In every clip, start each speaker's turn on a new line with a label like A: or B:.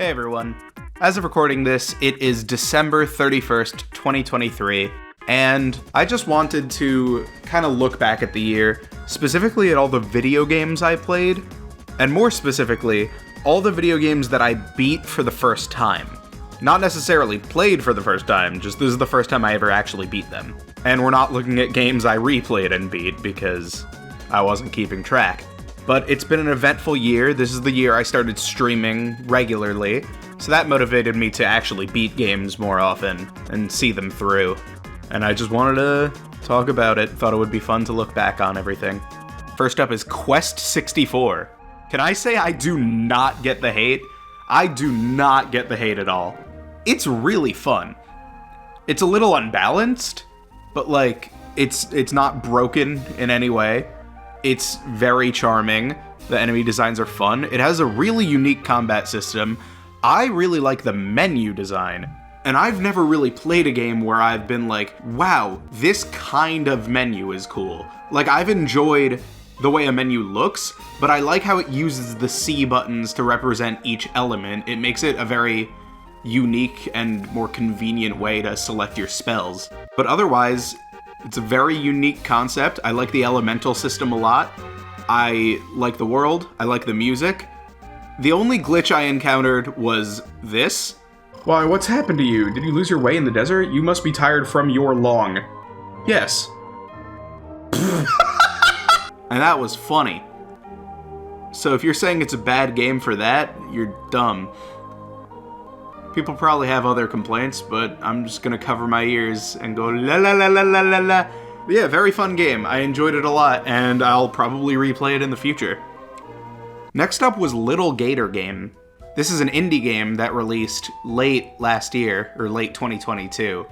A: Hey everyone. As of recording this, it is December 31st, 2023, and I just wanted to kind of look back at the year, specifically at all the video games I played, and more specifically, all the video games that I beat for the first time. Not necessarily played for the first time, just this is the first time I ever actually beat them. And we're not looking at games I replayed and beat because I wasn't keeping track. But it's been an eventful year. This is the year I started streaming regularly, so that motivated me to actually beat games more often and see them through. And I just wanted to talk about it. Thought it would be fun to look back on everything. First up is Quest 64. Can I say I do not get the hate? I do not get the hate at all. It's really fun. It's a little unbalanced, but it's not broken in any way. It's very charming. The enemy designs are fun. It has a really unique combat system. I really like the menu design. And I've never really played a game where I've been like, wow, this kind of menu is cool. Like, I've enjoyed the way a menu looks, but I like how it uses the C buttons to represent each element. It makes it a very unique and more convenient way to select your spells. But otherwise, it's a very unique concept. I like the elemental system a lot. I like the world. I like the music. The only glitch I encountered was this.
B: Why, what's happened to you? Did you lose your way in the desert? You must be tired from your long. Yes.
A: And that was funny. So if you're saying it's a bad game for that, you're dumb. People probably have other complaints, but I'm just gonna cover my ears and go la la la la la la la. Yeah, very fun game. I enjoyed it a lot, and I'll probably replay it in the future. Next up was Little Gator Game. This is an indie game that released late last year, or late 2022.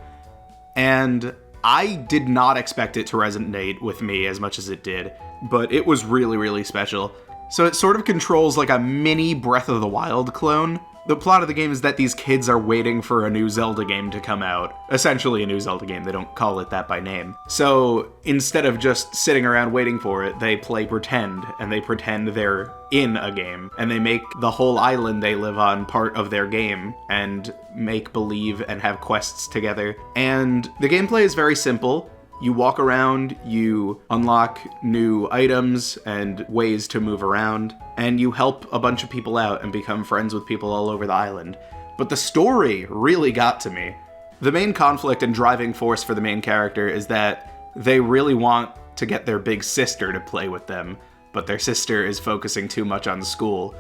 A: And I did not expect it to resonate with me as much as it did, but it was really, really special. So it sort of controls like a mini Breath of the Wild clone. The plot of the game is that these kids are waiting for a new Zelda game to come out. Essentially a new Zelda game, they don't call it that by name. So instead of just sitting around waiting for it, they play pretend, and they pretend they're in a game. And they make the whole island they live on part of their game, and make believe and have quests together. And the gameplay is very simple. You walk around, you unlock new items and ways to move around, and you help a bunch of people out and become friends with people all over the island. But the story really got to me. The main conflict and driving force for the main character is that they really want to get their big sister to play with them, but their sister is focusing too much on school.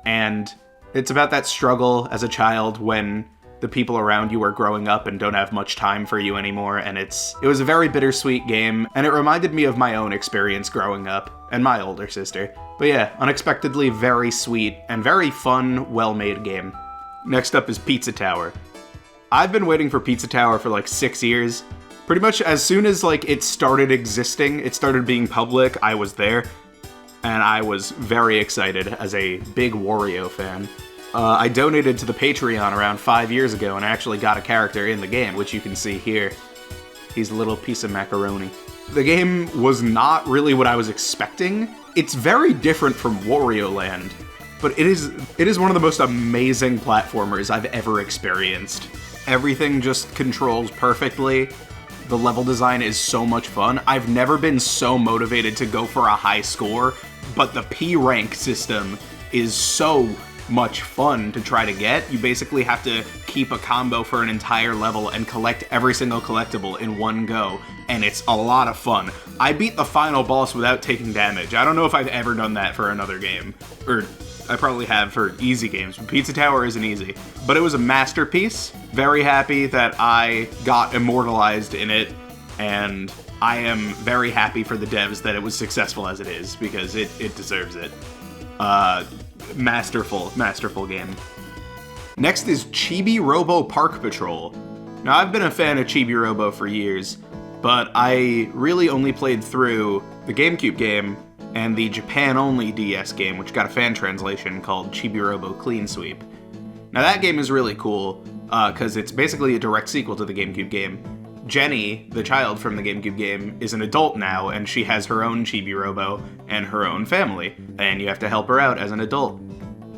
A: And it's about that struggle as a child when the people around you are growing up and don't have much time for you anymore, and it was a very bittersweet game, and it reminded me of my own experience growing up, and my older sister. But yeah, unexpectedly very sweet, and very fun, well-made game. Next up is Pizza Tower. I've been waiting for Pizza Tower for like 6 years. Pretty much as soon as it started existing, it started being public, I was there, and I was very excited as a big Wario fan. I donated to the Patreon around 5 years ago and actually got a character in the game, which you can see here. He's a little piece of macaroni. The game was not really what I was expecting. It's very different from Wario Land, but it is one of the most amazing platformers I've ever experienced. Everything just controls perfectly. The level design is so much fun. I've never been so motivated to go for a high score, but the P rank system is so much fun to try to get. You basically have to keep a combo for an entire level and collect every single collectible in one go, and it's a lot of fun. I beat the final boss without taking damage. I don't know if I've ever done that for another game, or I probably have for easy games, but Pizza Tower isn't easy. But it was a masterpiece. Very happy that I got immortalized in it, and I am very happy for the devs that it was successful as it is, because it deserves it. Masterful game. Next is Chibi-Robo Park Patrol. Now, I've been a fan of Chibi-Robo for years, but I really only played through the GameCube game and the Japan-only DS game, which got a fan translation called Chibi-Robo Clean Sweep. Now, that game is really cool, because it's basically a direct sequel to the GameCube game. Jenny, the child from the GameCube game, is an adult now, and she has her own Chibi-Robo and her own family, and you have to help her out as an adult.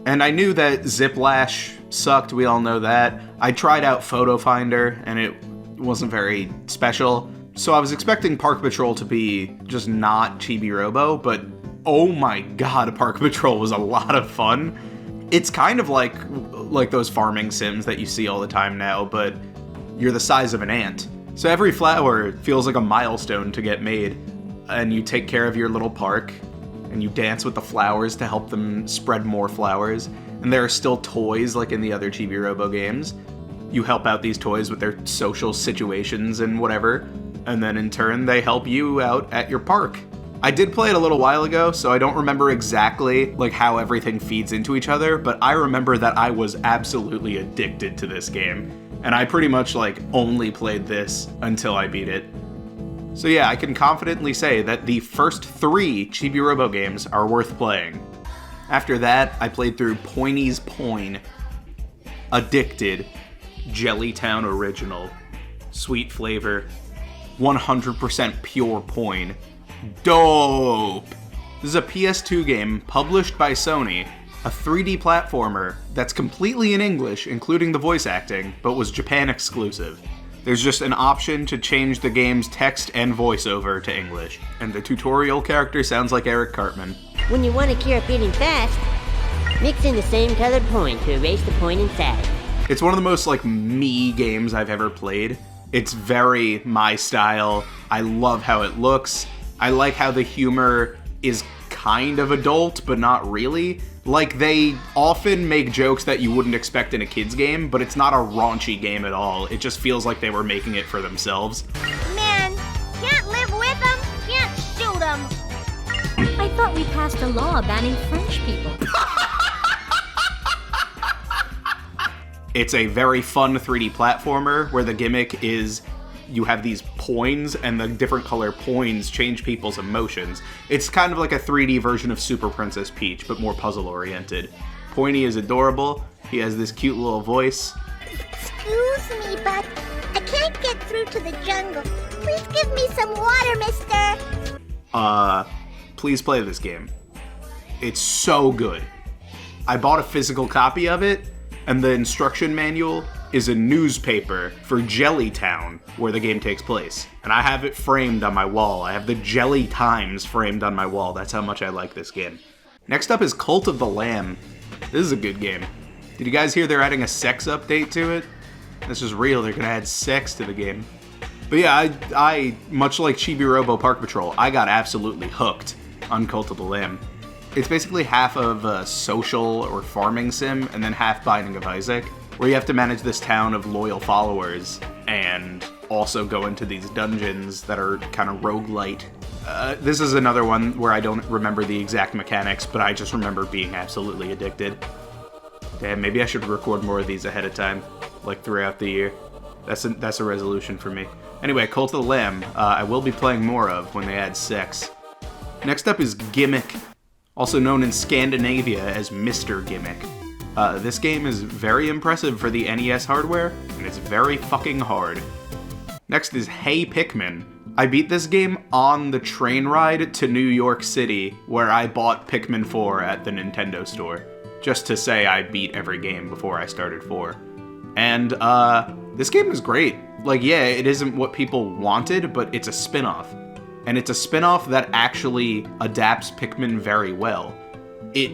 A: And I knew that Ziplash sucked, we all know that. I tried out Photo Finder, and it wasn't very special. So I was expecting Park Patrol to be just not Chibi-Robo, but oh my god, Park Patrol was a lot of fun. It's kind of like those farming sims that you see all the time now, but you're the size of an ant. So every flower feels like a milestone to get made, and you take care of your little park, and you dance with the flowers to help them spread more flowers. And there are still toys like in the other Chibi-Robo games. You help out these toys with their social situations and whatever, and then in turn they help you out at your park. I did play it a little while ago, so I don't remember exactly like how everything feeds into each other, but I remember that I was absolutely addicted to this game. And I pretty much like only played this until I beat it. So yeah, I can confidently say that the first 3 Chibi-Robo games are worth playing. After that, I played through Poinie's Poin, Addicted, Jellytown Original, Sweet Flavor, 100% pure Poin. Dope! This is a PS2 game published by Sony, a 3D platformer that's completely in English, including the voice acting, but was Japan exclusive. There's just an option to change the game's text and voiceover to English, and the tutorial character sounds like Eric Cartman.
C: When you want to cure a feeling fast, mix in the same colored Poin to erase the point inside.
A: It's one of the most like me games I've ever played. It's very my style. I love how it looks. I like how the humor is kind of adult, but not really. Like, they often make jokes that you wouldn't expect in a kid's game, but it's not a raunchy game at all. It just feels like they were making it for themselves.
D: Man, can't live with them, can't shoot them.
E: I thought we passed a law banning French people.
A: It's a very fun 3D platformer where the gimmick is you have these poins, and the different color poins change people's emotions. It's kind of like a 3D version of Super Princess Peach, but more puzzle-oriented. Poinie is adorable. He has this cute little voice.
D: Excuse me, but I can't get through to the jungle. Please give me some water, mister.
A: Please play this game. It's so good. I bought a physical copy of it, and the instruction manual is a newspaper for Jellytown, where the game takes place. And I have it framed on my wall. I have the Jelly Times framed on my wall. That's how much I like this game. Next up is Cult of the Lamb. This is a good game. Did you guys hear they're adding a sex update to it? This is real, they're gonna add sex to the game. But yeah, I much like Chibi-Robo Park Patrol, I got absolutely hooked on Cult of the Lamb. It's basically half of a social or farming sim, and then half Binding of Isaac, where you have to manage this town of loyal followers, and also go into these dungeons that are kind of roguelite. This is another one where I don't remember the exact mechanics, but I just remember being absolutely addicted. Damn, maybe I should record more of these ahead of time, like throughout the year. That's a resolution for me. Anyway, Cult of the Lamb, I will be playing more of when they add sex. Next up is Gimmick, also known in Scandinavia as Mr. Gimmick. This game is very impressive for the NES hardware, and it's very fucking hard. Next is Hey Pikmin. I beat this game on the train ride to New York City, where I bought Pikmin 4 at the Nintendo store. Just to say I beat every game before I started 4. And, this game is great. Like, yeah, it isn't what people wanted, but it's a spin-off. And it's a spin-off that actually adapts Pikmin very well. It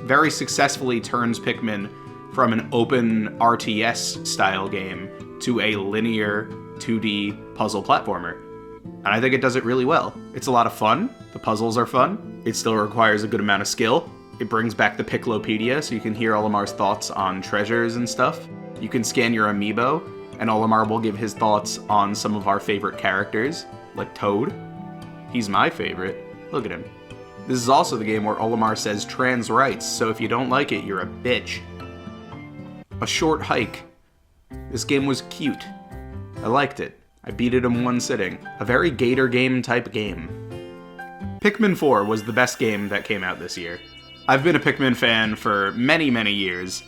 A: very successfully turns Pikmin from an open RTS style game to a linear 2D puzzle platformer. And I think it does it really well. It's a lot of fun. The puzzles are fun. It still requires a good amount of skill. It brings back the Piccolopedia so you can hear Olimar's thoughts on treasures and stuff. You can scan your amiibo, and Olimar will give his thoughts on some of our favorite characters, like Toad. He's my favorite. Look at him. This is also the game where Olimar says trans rights, so if you don't like it, you're a bitch. A Short Hike. This game was cute. I liked it. I beat it in one sitting. A very Gator game type game. Pikmin 4 was the best game that came out this year. I've been a Pikmin fan for many, many years,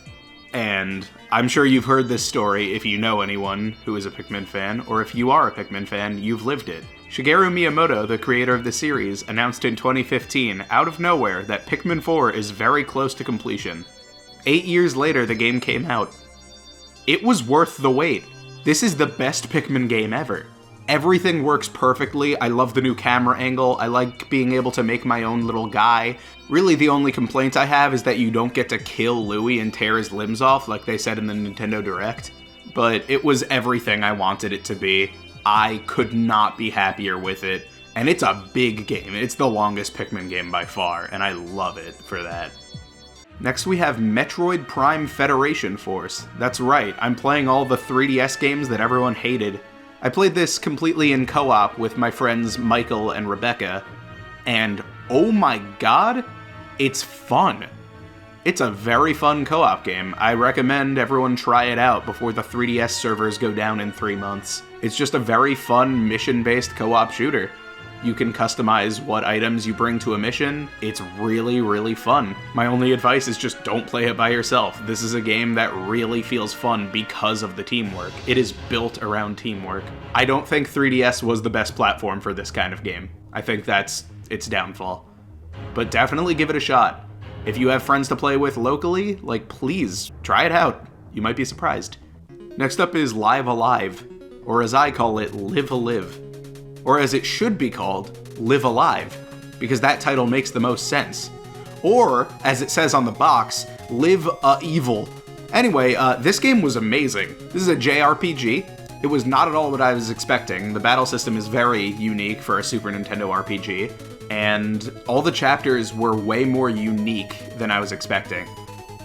A: and I'm sure you've heard this story if you know anyone who is a Pikmin fan, or if you are a Pikmin fan, you've lived it. Shigeru Miyamoto, the creator of the series, announced in 2015, out of nowhere, that Pikmin 4 is very close to completion. 8 years later, the game came out. It was worth the wait. This is the best Pikmin game ever. Everything works perfectly. I love the new camera angle. I like being able to make my own little guy. Really, the only complaint I have is that you don't get to kill Louie and tear his limbs off like they said in the Nintendo Direct. But it was everything I wanted it to be. I could not be happier with it. And it's a big game. It's the longest Pikmin game by far, and I love it for that. Next we have Metroid Prime Federation Force. That's right, I'm playing all the 3DS games that everyone hated. I played this completely in co-op with my friends Michael and Rebecca, and oh my god, it's fun. It's a very fun co-op game. I recommend everyone try it out before the 3DS servers go down in 3 months. It's just a very fun, mission-based co-op shooter. You can customize what items you bring to a mission. It's really, really fun. My only advice is just don't play it by yourself. This is a game that really feels fun because of the teamwork. It is built around teamwork. I don't think 3DS was the best platform for this kind of game. I think that's its downfall. But definitely give it a shot. If you have friends to play with locally, please, try it out. You might be surprised. Next up is Live Alive, or as I call it, Live Alive. Or as it should be called, Live Alive, because that title makes the most sense. Or, as it says on the box, Live Evil. Anyway, this game was amazing. This is a JRPG. It was not at all what I was expecting. The battle system is very unique for a Super Nintendo RPG, and all the chapters were way more unique than I was expecting.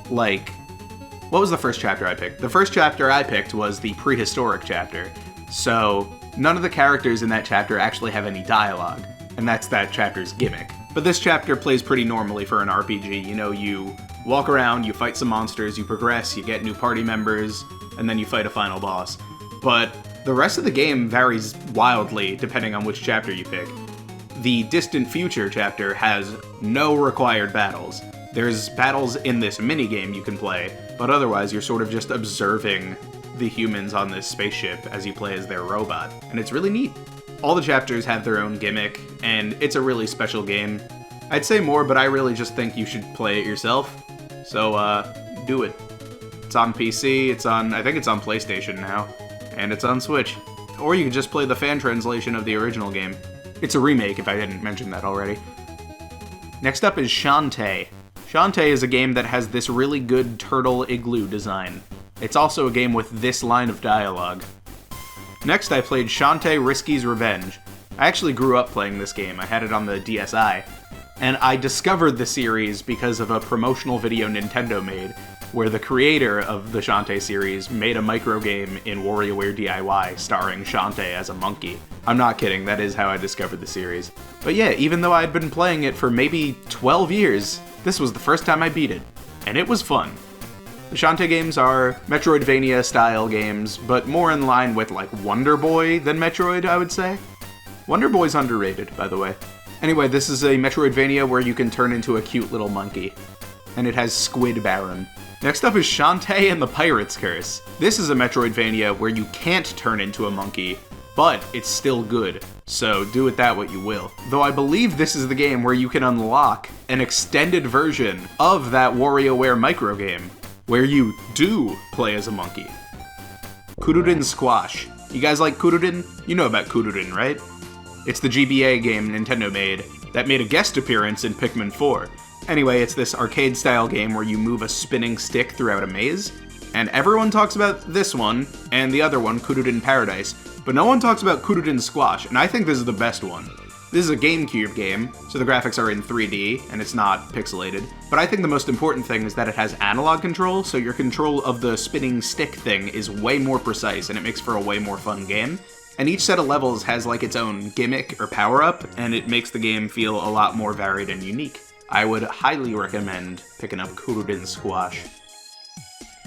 A: What was the first chapter I picked? The first chapter I picked was the prehistoric chapter, so none of the characters in that chapter actually have any dialogue, and that's that chapter's gimmick. But this chapter plays pretty normally for an RPG. You know, you walk around, you fight some monsters, you progress, you get new party members, and then you fight a final boss. But the rest of the game varies wildly depending on which chapter you pick. The Distant Future chapter has no required battles. There's battles in this minigame you can play, but otherwise you're sort of just observing the humans on this spaceship as you play as their robot, and it's really neat. All the chapters have their own gimmick, and it's a really special game. I'd say more, but I really just think you should play it yourself, so do it. It's on PC, I think it's on PlayStation now, and it's on Switch. Or you could just play the fan translation of the original game. It's a remake, if I didn't mention that already. Next up is Shantae. Shantae is a game that has this really good turtle igloo design. It's also a game with this line of dialogue. Next, I played Shantae Risky's Revenge. I actually grew up playing this game. I had it on the DSi. And I discovered the series because of a promotional video Nintendo made, where the creator of the Shantae series made a microgame in WarioWare DIY starring Shantae as a monkey. I'm not kidding, that is how I discovered the series. But yeah, even though I'd been playing it for maybe 12 years, this was the first time I beat it. And it was fun. The Shante games are Metroidvania-style games, but more in line with, Wonder Boy than Metroid, I would say. Wonder Boy's underrated, by the way. Anyway, this is a Metroidvania where you can turn into a cute little monkey. And it has Squid Baron. Next up is Shantae and the Pirate's Curse. This is a Metroidvania where you can't turn into a monkey, but it's still good, so do with that what you will. Though I believe this is the game where you can unlock an extended version of that WarioWare microgame, where you do play as a monkey. Kudin Squash. You guys like Kururin? You know about Kururin, right? It's the GBA game Nintendo made that made a guest appearance in Pikmin 4. Anyway, it's this arcade-style game where you move a spinning stick throughout a maze, and everyone talks about this one and the other one, Kururin Paradise, but no one talks about Kudin Squash, and I think this is the best one. This is a GameCube game, so the graphics are in 3D, and it's not pixelated. But I think the most important thing is that it has analog control, so your control of the spinning stick thing is way more precise, and it makes for a way more fun game. And each set of levels has its own gimmick or power-up, and it makes the game feel a lot more varied and unique. I would highly recommend picking up Kudin Squash.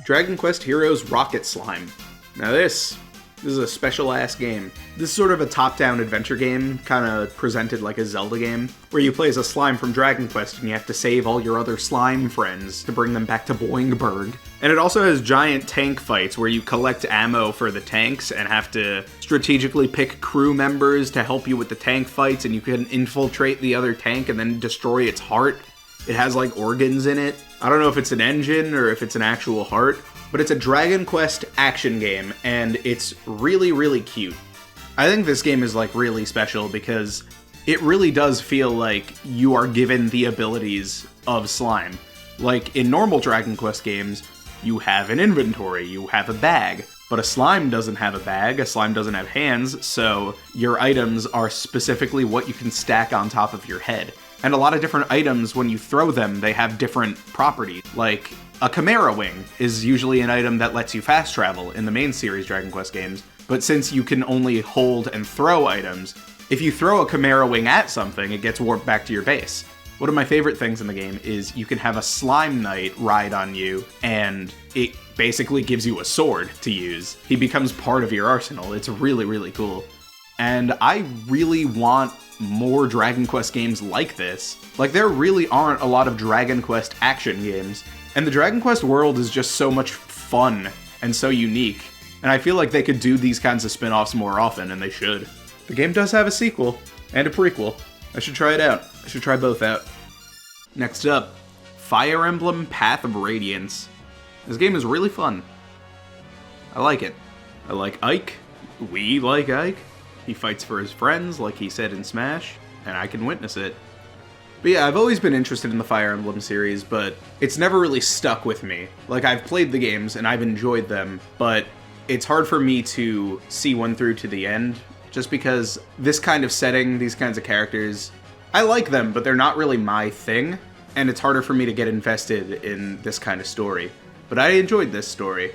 A: Dragon Quest Heroes Rocket Slime. Now this is a special-ass game. This is sort of a top-down adventure game, kind of presented like a Zelda game, where you play as a slime from Dragon Quest and you have to save all your other slime friends to bring them back to Boingburg. And it also has giant tank fights where you collect ammo for the tanks and have to strategically pick crew members to help you with the tank fights, and you can infiltrate the other tank and then destroy its heart. It has like organs in it. I don't know if it's an engine or if it's an actual heart, but it's a Dragon Quest action game, and it's really, really cute. I think this game is like really special because it really does feel like you are given the abilities of slime. Like in normal Dragon Quest games, you have an inventory, you have a bag, but a slime doesn't have a bag, a slime doesn't have hands, so your items are specifically what you can stack on top of your head. And a lot of different items, when you throw them, they have different properties. Like, a Chimera Wing is usually an item that lets you fast travel in the main series Dragon Quest games, but since you can only hold and throw items, if you throw a Chimera Wing at something, it gets warped back to your base. One of my favorite things in the game is you can have a Slime Knight ride on you, and it basically gives you a sword to use. He becomes part of your arsenal. It's really, really cool. And I really want more Dragon Quest games like this. Like, there really aren't a lot of Dragon Quest action games, and the Dragon Quest world is just so much fun and so unique, and I feel like they could do these kinds of spin-offs more often, and they should. The game does have a sequel, and a prequel. I should try it out. I should try both out. Next up, Fire Emblem Path of Radiance. This game is really fun. I like it. I like Ike. We like Ike. He fights for his friends, like he said in Smash, and I can witness it. But yeah, I've always been interested in the Fire Emblem series, but it's never really stuck with me. Like, I've played the games, and I've enjoyed them, but it's hard for me to see one through to the end, just because this kind of setting, these kinds of characters, I like them, but they're not really my thing, and it's harder for me to get invested in this kind of story. But I enjoyed this story.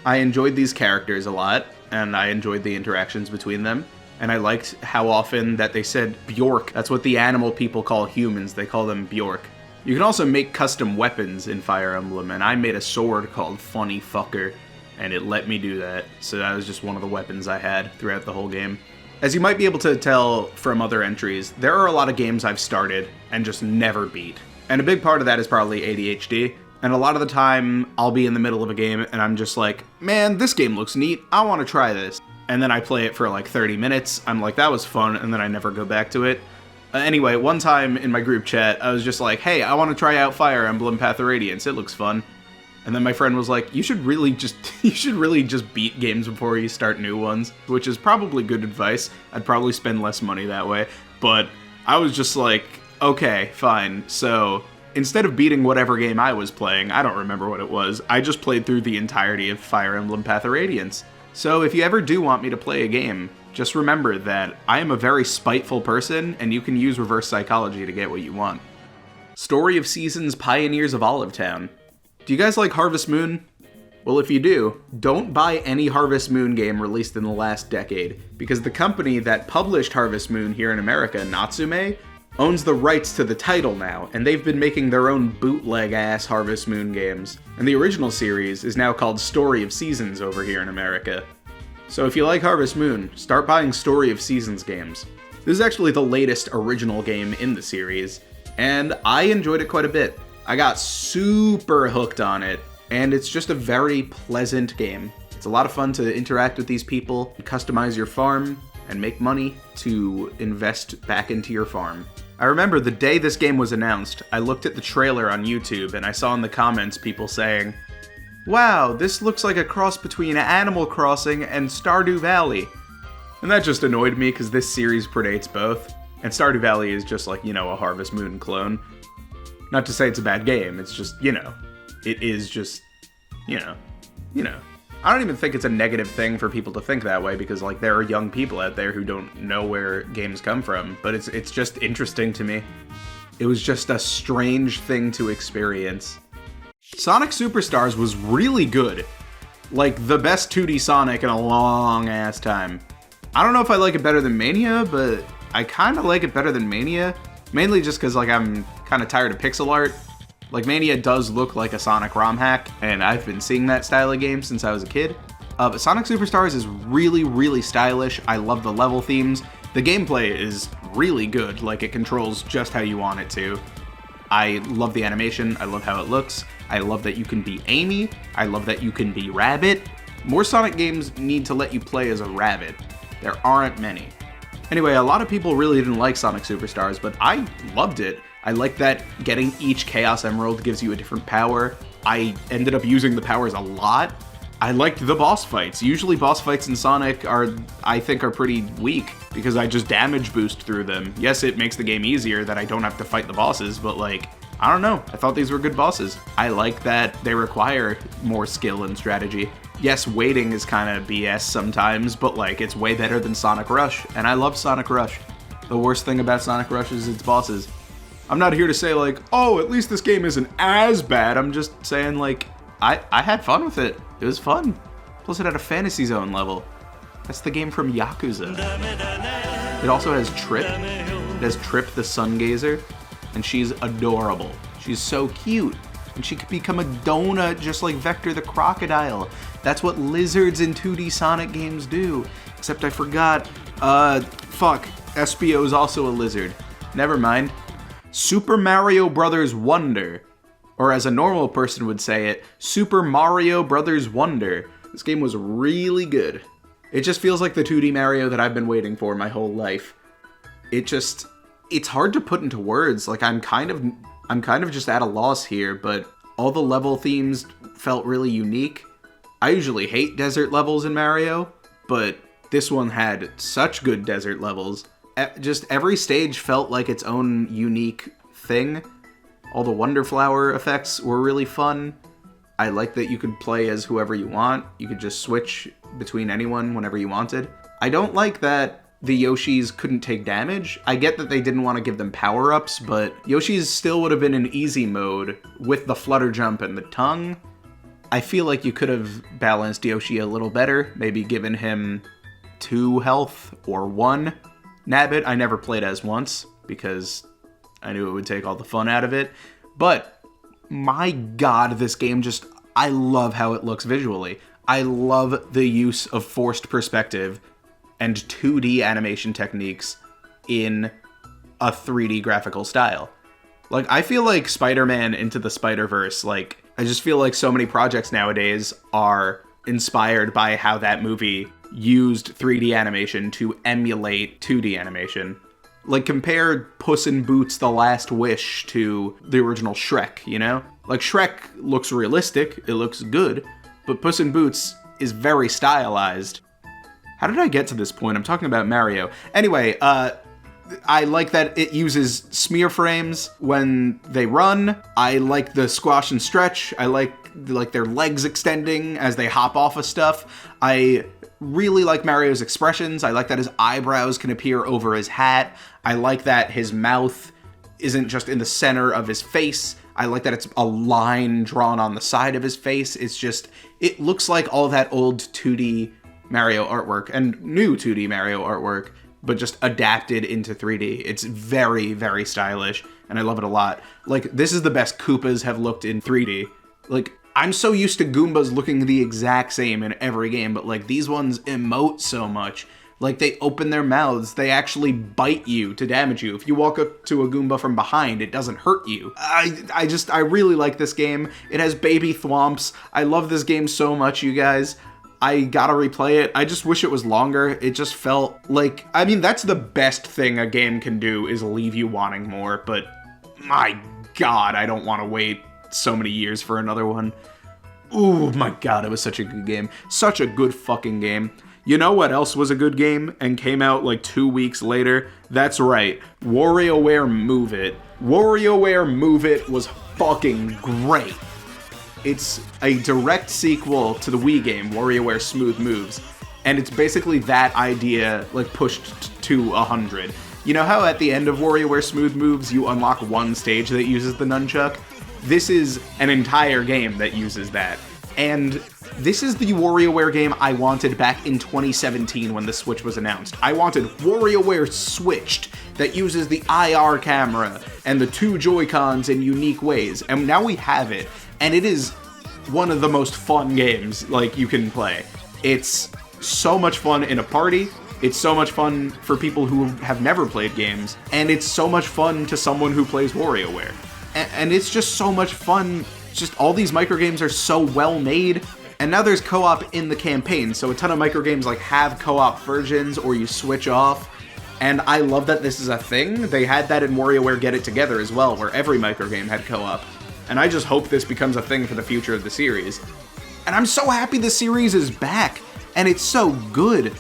A: I enjoyed these characters a lot, and I enjoyed the interactions between them. And I liked how often that they said Bjork. That's what the animal people call humans. They call them Bjork. You can also make custom weapons in Fire Emblem, and I made a sword called Funny Fucker, and it let me do that. So that was just one of the weapons I had throughout the whole game. As you might be able to tell from other entries, there are a lot of games I've started and just never beat. And a big part of that is probably ADHD. And a lot of the time, I'll be in the middle of a game and I'm just like, man, this game looks neat. I want to try this. And then I play it for like 30 minutes. I'm like, that was fun. And then I never go back to it. Anyway, one time in my group chat, I was just like, hey, I want to try out Fire Emblem Path of Radiance. It looks fun. And then my friend was like, you should really just beat games before you start new ones, which is probably good advice. I'd probably spend less money that way. But I was just like, okay, fine. So instead of beating whatever game I was playing, I don't remember what it was, I just played through the entirety of Fire Emblem Path of Radiance. So if you ever do want me to play a game, just remember that I am a very spiteful person, and you can use reverse psychology to get what you want. Story of Seasons Pioneers of Olive Town. Do you guys like Harvest Moon? Well, if you do, don't buy any Harvest Moon game released in the last decade, because the company that published Harvest Moon here in America, Natsume, owns the rights to the title now, and they've been making their own bootleg-ass Harvest Moon games. And the original series is now called Story of Seasons over here in America. So if you like Harvest Moon, start buying Story of Seasons games. This is actually the latest original game in the series, and I enjoyed it quite a bit. I got super hooked on it, and it's just a very pleasant game. It's a lot of fun to interact with these people, customize your farm, and make money to invest back into your farm. I remember the day this game was announced, I looked at the trailer on YouTube and I saw in the comments people saying, wow, this looks like a cross between Animal Crossing and Stardew Valley. And that just annoyed me because this series predates both, and Stardew Valley is just like, you know, a Harvest Moon clone. Not to say it's a bad game, it's just, you know, it is just, you know. I don't even think it's a negative thing for people to think that way, because like there are young people out there who don't know where games come from, but it's just interesting to me. It was just a strange thing to experience. Sonic Superstars was really good. Like the best 2D Sonic in a long ass time. I don't know if I like it better than Mania, but I kind of like it better than Mania, mainly just because like I'm kind of tired of pixel art. Like, Mania does look like a Sonic ROM hack, and I've been seeing that style of game since I was a kid. But Sonic Superstars is really, really stylish. I love the level themes. The gameplay is really good, like it controls just how you want it to. I love the animation, I love how it looks, I love that you can be Amy, I love that you can be Rabbit. More Sonic games need to let you play as a rabbit. There aren't many. Anyway, a lot of people really didn't like Sonic Superstars, but I loved it. I like that getting each Chaos Emerald gives you a different power. I ended up using the powers a lot. I liked the boss fights. Usually boss fights in Sonic I think are pretty weak because I just damage boost through them. Yes, it makes the game easier that I don't have to fight the bosses, but like, I don't know. I thought these were good bosses. I like that they require more skill and strategy. Yes, waiting is kind of BS sometimes, but like, it's way better than Sonic Rush, and I love Sonic Rush. The worst thing about Sonic Rush is its bosses. I'm not here to say like, oh, at least this game isn't as bad. I'm just saying like, I had fun with it. It was fun. Plus it had a Fantasy Zone level. That's the game from Yakuza. It also has Trip. It has Trip the Sun Gazer, and she's adorable. She's so cute. And she could become a donut just like Vector the Crocodile. That's what lizards in 2D Sonic games do. Except I forgot, fuck, Espio is also a lizard. Never mind. Super Mario Bros. Wonder. Or as a normal person would say it, Super Mario Bros. Wonder. This game was really good. It just feels like the 2D Mario that I've been waiting for my whole life. It's hard to put into words. Like I'm kind of just at a loss here, but all the level themes felt really unique. I usually hate desert levels in Mario, but this one had such good desert levels. Just every stage felt like its own unique thing. All the Wonder Flower effects were really fun. I like that you could play as whoever you want. You could just switch between anyone whenever you wanted. I don't like that the Yoshis couldn't take damage. I get that they didn't want to give them power-ups, but Yoshi's still would have been in easy mode with the flutter jump and the tongue. I feel like you could have balanced Yoshi a little better, maybe given him 2 health or 1. Nabbit I never played as once because I knew it would take all the fun out of it, but my god, this game just, I love how it looks visually. I love the use of forced perspective and 2D animation techniques in a 3D graphical style. Like, I feel like Spider-Man Into the Spider-Verse, like, I just feel like so many projects nowadays are inspired by how that movie used 3D animation to emulate 2D animation. Like, compare Puss in Boots: The Last Wish to the original Shrek, you know? Like, Shrek looks realistic, it looks good, but Puss in Boots is very stylized. How did I get to this point? I'm talking about Mario. Anyway, I like that it uses smear frames when they run. I like the squash and stretch. I like their legs extending as they hop off of stuff. I really like Mario's expressions. I like that his eyebrows can appear over his hat. I like that his mouth isn't just in the center of his face. I like that it's a line drawn on the side of his face. It's just, it looks like all that old 2D Mario artwork and new 2D Mario artwork, but just adapted into 3D. It's very, very stylish, and I love it a lot. Like, this is the best Koopas have looked in 3D. Like, I'm so used to Goombas looking the exact same in every game, but like, these ones emote so much. Like, they open their mouths, they actually bite you to damage you. If you walk up to a Goomba from behind, it doesn't hurt you. I really like this game. It has baby thwomps. I love this game so much, you guys. I gotta replay it. I just wish it was longer. It just felt like, I mean, that's the best thing a game can do, is leave you wanting more, but my god, I don't want to wait so many years for another one. Ooh, my god, it was such a good game. Such a good fucking game. You know what else was a good game and came out like 2 weeks later? That's right, WarioWare Move It. WarioWare Move It was fucking great. It's a direct sequel to the Wii game, WarioWare Smooth Moves, and it's basically that idea, like, pushed to 100. You know how at the end of WarioWare Smooth Moves you unlock one stage that uses the nunchuck? This is an entire game that uses that. And this is the WarioWare game I wanted back in 2017 when the Switch was announced. I wanted WarioWare Switched that uses the IR camera and the 2 Joy-Cons in unique ways, and now we have it. And it is one of the most fun games, like, you can play. It's so much fun in a party, it's so much fun for people who have never played games, and it's so much fun to someone who plays WarioWare. And it's just so much fun. Just all these microgames are so well made, and now there's co-op in the campaign, so a ton of microgames like have co-op versions, or you switch off. And I love that this is a thing. They had that in WarioWare Get It Together as well, where every microgame had co-op. And I just hope this becomes a thing for the future of the series. And I'm so happy the series is back, and it's so good.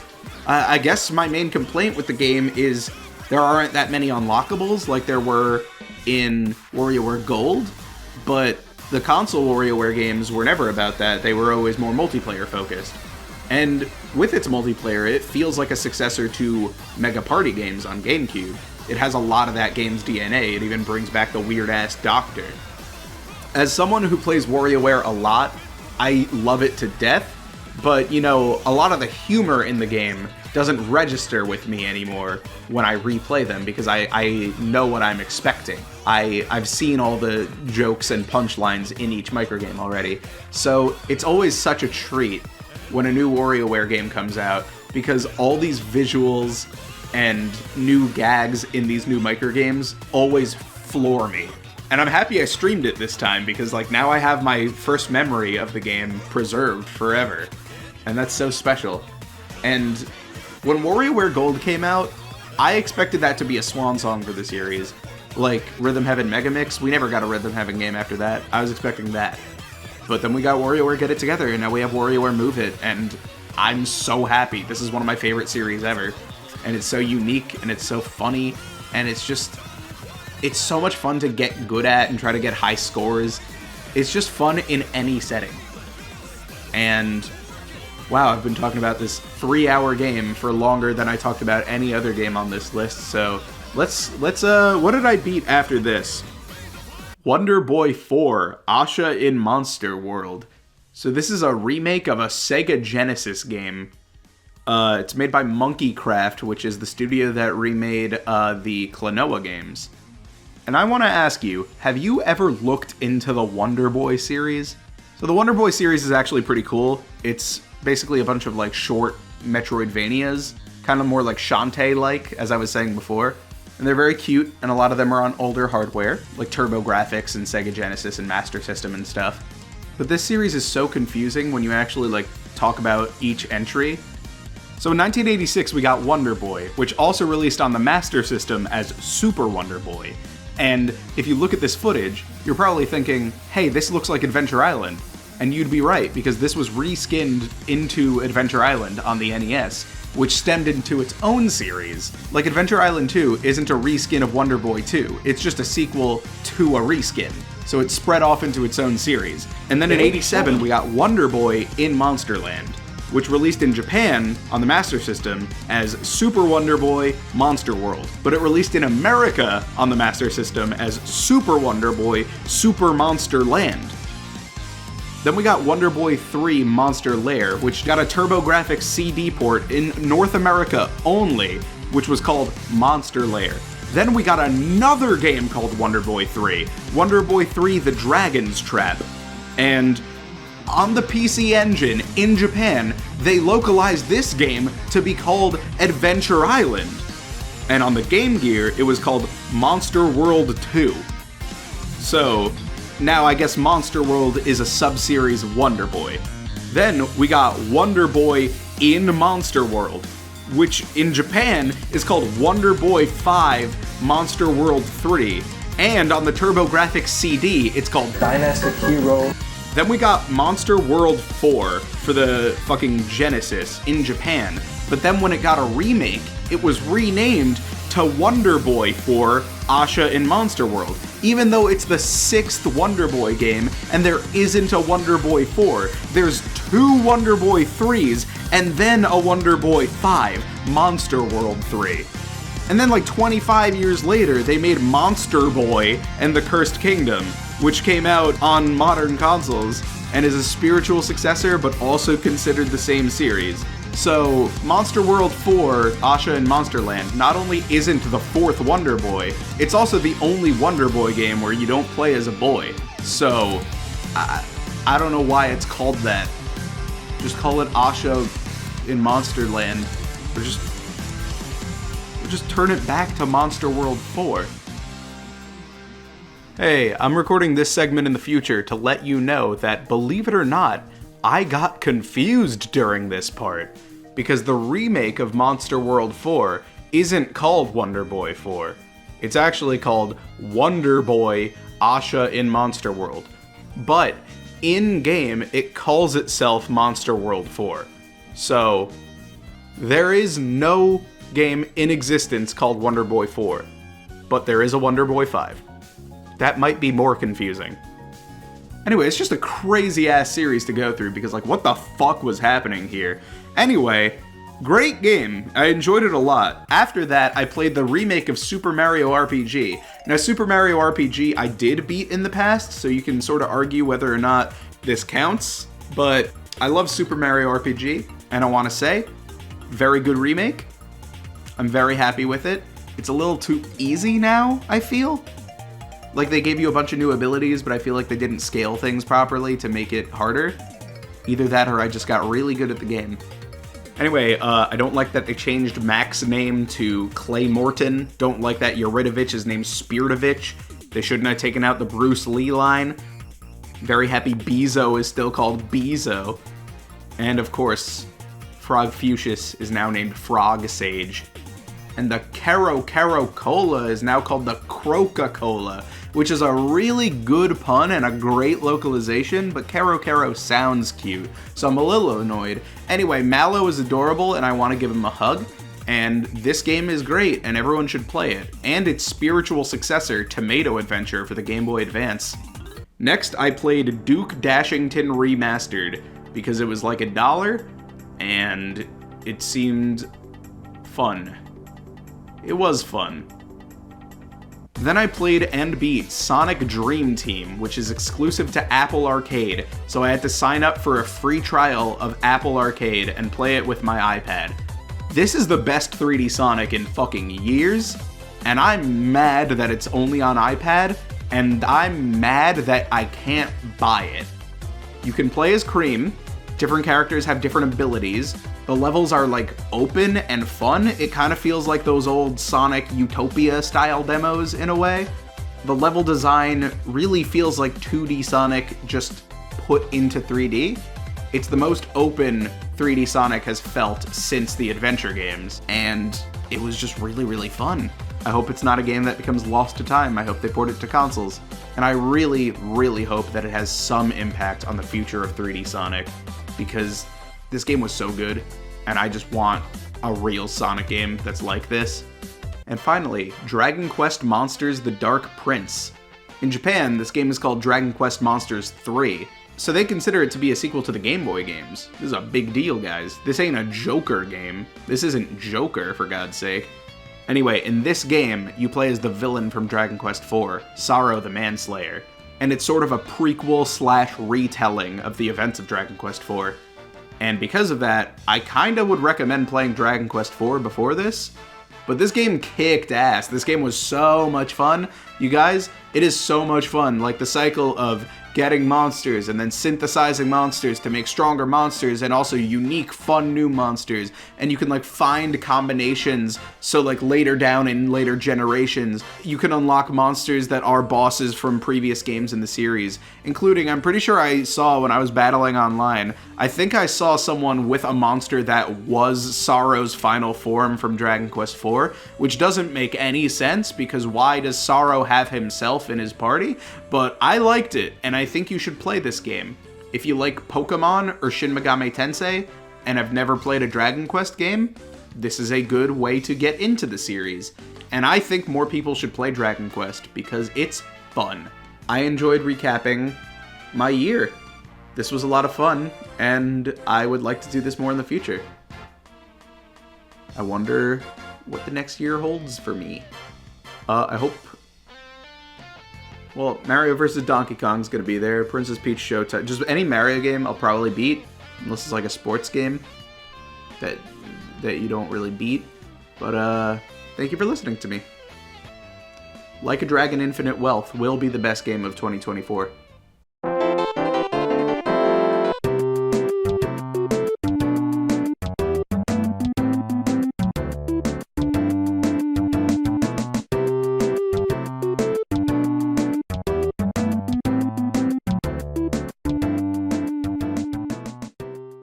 A: I guess my main complaint with the game is there aren't that many unlockables like there were in WarioWare Gold, but the console WarioWare games were never about that. They were always more multiplayer focused. And with its multiplayer, it feels like a successor to Mega Party games on GameCube. It has a lot of that game's DNA. It even brings back the weird-ass doctor. As someone who plays WarioWare a lot, I love it to death, but, you know, a lot of the humor in the game doesn't register with me anymore when I replay them because I know what I'm expecting. I've seen all the jokes and punchlines in each microgame already, so it's always such a treat when a new WarioWare game comes out because all these visuals and new gags in these new microgames always floor me. And I'm happy I streamed it this time because, like, now I have my first memory of the game preserved forever. And that's so special. And when WarioWare Gold came out, I expected that to be a swan song for the series. Like Rhythm Heaven Megamix, we never got a Rhythm Heaven game after that. I was expecting that. But then we got WarioWare Get It Together, and now we have WarioWare Move It, and I'm so happy. This is one of my favorite series ever. And it's so unique, and it's so funny, and it's just... It's so much fun to get good at and try to get high scores. It's just fun in any setting. And... wow, I've been talking about this 3-hour game for longer than I talked about any other game on this list, so let's what did I beat after this? Wonder Boy 4, Asha in Monster World. So this is a remake of a Sega Genesis game. It's made by Monkey Craft, which is the studio that remade the Klonoa games. And I want to ask you, have you ever looked into the Wonder Boy series? So the Wonder Boy series is actually pretty cool. It's basically a bunch of like short Metroidvanias, kind of more like Shantae-like, as I was saying before. And they're very cute, and a lot of them are on older hardware, like TurboGrafx and Sega Genesis and Master System and stuff. But this series is so confusing when you actually like talk about each entry. So in 1986 we got Wonder Boy, which also released on the Master System as Super Wonder Boy. And if you look at this footage, you're probably thinking, hey, this looks like Adventure Island. And you'd be right, because this was reskinned into Adventure Island on the NES, which stemmed into its own series. Like, Adventure Island 2 isn't a reskin of Wonder Boy 2, it's just a sequel to a reskin. So it spread off into its own series. And then in '87, we got Wonder Boy in Monsterland, which released in Japan on the Master System as Super Wonder Boy Monster World. But it released in America on the Master System as Super Wonder Boy Super Monster Land. Then we got Wonder Boy 3 Monster Lair, which got a TurboGrafx CD port in North America only, which was called Monster Lair. Then we got another game called Wonder Boy 3, Wonder Boy 3 The Dragon's Trap. And on the PC Engine in Japan, they localized this game to be called Adventure Island. And on the Game Gear, it was called Monster World 2. So, now I guess Monster World is a sub-series of Wonder Boy. Then we got Wonder Boy in Monster World, which in Japan is called Wonder Boy 5 Monster World 3. And on the TurboGrafx CD, it's called
F: Dynastic Hero.
A: Then we got Monster World 4 for the fucking Genesis in Japan. But then when it got a remake, it was renamed to Wonder Boy 4 Asha in Monster World. Even though it's the 6th Wonder Boy game, and there isn't a Wonder Boy 4. There's 2 Wonder Boy 3s, and then a Wonder Boy 5, Monster World 3. And then like 25 years later, they made Monster Boy and the Cursed Kingdom, which came out on modern consoles, and is a spiritual successor, but also considered the same series. So, Monster World 4, Asha in Monsterland, not only isn't the 4th Wonder Boy, it's also the only Wonder Boy game where you don't play as a boy. So, I don't know why it's called that. Just call it Asha in Monsterland, or just turn it back to Monster World 4. Hey, I'm recording this segment in the future to let you know that, believe it or not, I got confused during this part, because the remake of Monster World 4 isn't called Wonder Boy 4. It's actually called Wonder Boy Asha in Monster World. But in-game, it calls itself Monster World 4. So, there is no game in existence called Wonder Boy 4. But there is a Wonder Boy 5. That might be more confusing. Anyway, it's just a crazy-ass series to go through because, like, what the fuck was happening here? Anyway, great game. I enjoyed it a lot. After that, I played the remake of Super Mario RPG. Now, Super Mario RPG I did beat in the past, so you can sort of argue whether or not this counts, but I love Super Mario RPG, and I want to say, very good remake. I'm very happy with it. It's a little too easy now, I feel. Like, they gave you a bunch of new abilities, but I feel like they didn't scale things properly to make it harder. Either that or I just got really good at the game. Anyway, I don't like that they changed Mac's name to Clay Morton. Don't like that Yuridovich is named Spiritovich. They shouldn't have taken out the Bruce Lee line. Very happy Bezo is still called Bezo. And of course, Frog Fuchsius is now named Frog Sage. And the Caro Cola is now called the Croca-Cola, which is a really good pun and a great localization, but Caro sounds cute, so I'm a little annoyed. Anyway, Mallow is adorable, and I want to give him a hug, and this game is great, and everyone should play it, and its spiritual successor, Tomato Adventure, for the Game Boy Advance. Next, I played Duke Dashington Remastered, because it was like $1, and it seemed fun. It was fun. Then I played and beat Sonic Dream Team, which is exclusive to Apple Arcade, so I had to sign up for a free trial of Apple Arcade and play it with my iPad. This is the best 3D Sonic in fucking years, and I'm mad that it's only on iPad, and I'm mad that I can't buy it. You can play as Cream, different characters have different abilities, the levels are like open and fun. It kind of feels like those old Sonic Utopia style demos in a way. The level design really feels like 2D Sonic just put into 3D. It's the most open 3D Sonic has felt since the adventure games, and it was just really, really fun. I hope it's not a game that becomes lost to time. I hope they port it to consoles. And I really, really hope that it has some impact on the future of 3D Sonic, because this game was so good, and I just want a real Sonic game that's like this. And finally, Dragon Quest Monsters: The Dark Prince. In Japan, this game is called Dragon Quest Monsters 3, so they consider it to be a sequel to the Game Boy games. This is a big deal, guys. This ain't a Joker game. This isn't Joker, for God's sake. Anyway, in this game, you play as the villain from Dragon Quest IV, Sorrow the Manslayer, and it's sort of a prequel/retelling of the events of Dragon Quest IV. And because of that, I kinda would recommend playing Dragon Quest IV before this, but this game kicked ass. This game was so much fun. You guys, it is so much fun. Like the cycle of getting monsters and then synthesizing monsters to make stronger monsters and also unique, fun new monsters. And you can like find combinations so like later down in later generations, you can unlock monsters that are bosses from previous games in the series, including, I'm pretty sure I saw when I was battling online, I think I saw someone with a monster that was Sorrow's final form from Dragon Quest IV, which doesn't make any sense because why does Sorrow have himself in his party? But I liked it, and I think you should play this game. If you like Pokemon or Shin Megami Tensei and have never played a Dragon Quest game, this is a good way to get into the series. And I think more people should play Dragon Quest because it's fun. I enjoyed recapping my year. This was a lot of fun, and I would like to do this more in the future. I wonder what the next year holds for me. I hope... Well, Mario vs. Donkey Kong's gonna be there. Princess Peach Showtime. Just any Mario game I'll probably beat, unless it's like a sports game that you don't really beat. But thank you for listening to me. Like a Dragon Infinite Wealth will be the best game of 2024.